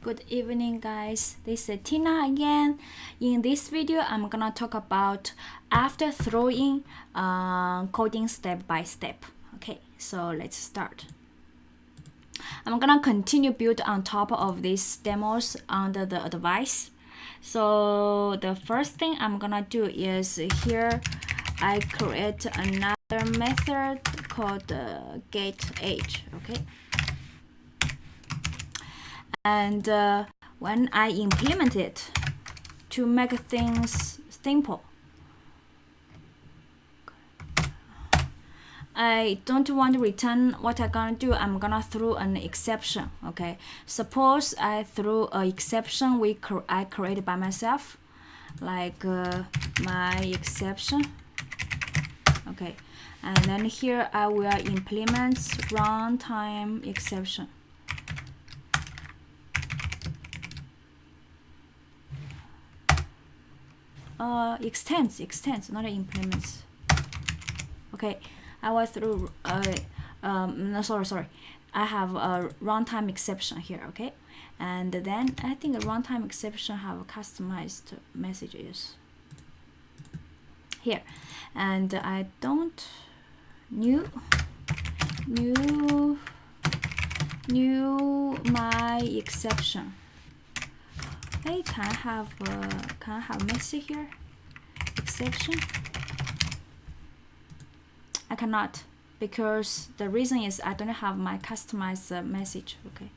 Good evening, guys. This is Tina again. In this video, I'm gonna talk about after throwing coding step by step. Okay, so let's start. I'm gonna continue build on top of these demos under the advice. So the first thing I'm gonna do is here I create another method called GateAge. Okay. And when I implement it to make things simple, I don't want to return what I'm gonna do. I'm gonna throw an exception. Okay, suppose I throw an exception I created by myself, like my exception. Okay, and then here I will implement runtime exception. Extends, not implements. Okay, I will through no, sorry, I have a runtime exception here. Okay, and then I think a runtime exception have customized messages here, and I don't new my exception. Hey, can I have message here? Exception? I cannot, because the reason is I don't have my customized message. Okay.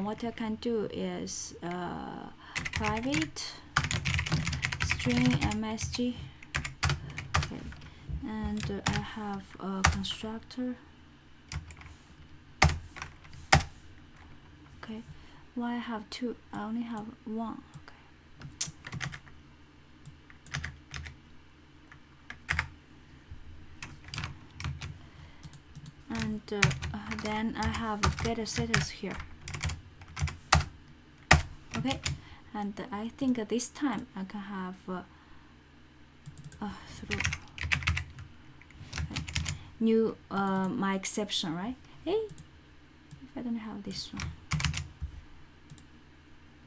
What I can do is private string msg. Okay, and I have a constructor. Okay. Why I have two? I only have one. Okay. And then I have a get status here. Okay, and I think this time I can have through okay. New my exception, right? Hey, if I don't have this one.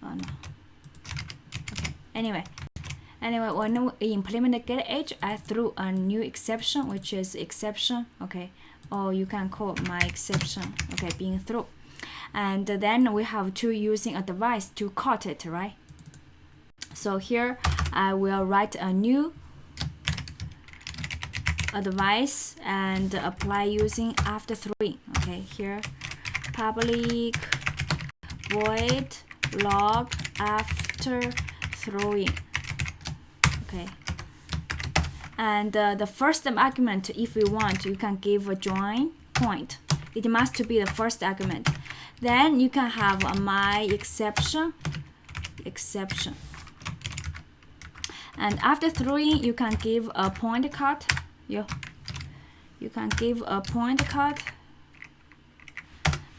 Oh no. Okay. Anyway, when we implement the GateAge, I threw a new exception, which is exception. Okay, or you can call my exception. Okay, being through, and then we have to using a device to cut it, right? So here I will write a new device and apply using after throwing. Okay, here public void log after throwing. Okay, and the first argument, if you want, you can give a join point. It must be the first argument. Then you can have my exception, and after throwing you can give a point cut. You can give a point cut.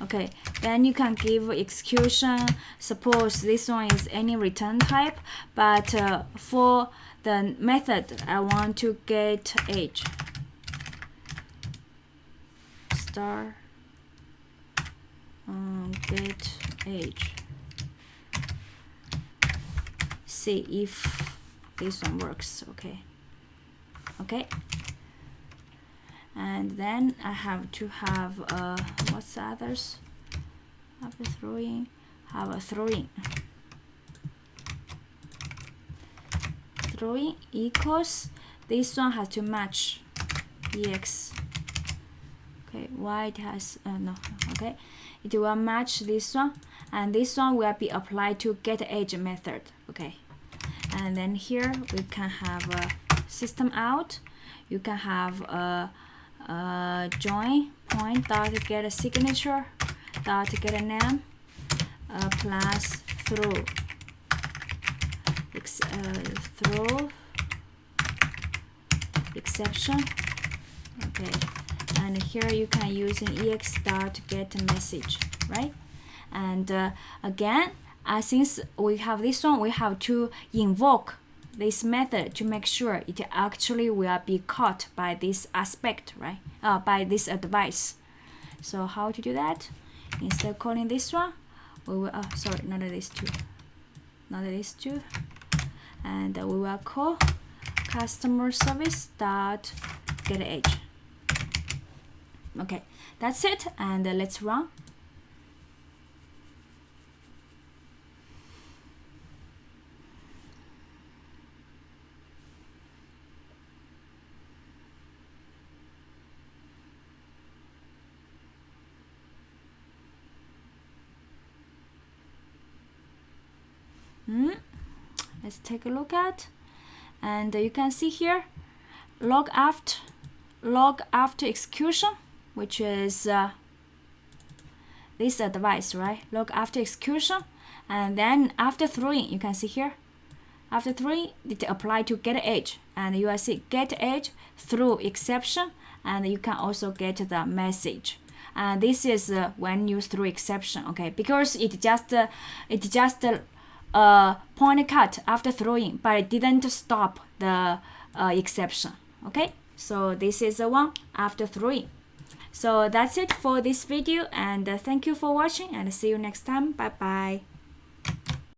Okay, then you can give execution. Suppose this one is any return type, but for the method I want to GateAge star GateAge. See if this one works. Okay, and then I have to have what's the others? After throwing, have a throwing equals this one has to match ex. Okay, why it has no. Okay, it will match this one, and this one will be applied to GateAge method. Okay, and then here we can have a system out. You can have a join point dot get a signature dot get a name plus throw throw exception. Okay, and here you can use an ex dot get a message, right? And again, since we have this one, we have to invoke this method to make sure it actually will be caught by this aspect, right? By this advice. So how to do that? Instead of calling this one, we will sorry, not these two, not these two, and we will call customer service dot GateAge. Okay, that's it, and let's run. Let's take a look at, and you can see here log after execution, which is this device, right? Log after execution, and then after throwing, you can see here after throwing it apply to GateAge, and you will see GateAge through exception, and you can also get the message. And this is when you throw exception, okay, because it just point cut after throwing, but it didn't stop the exception. Okay, so this is the one after throwing. So that's it for this video, and thank you for watching, and see you next time. Bye bye.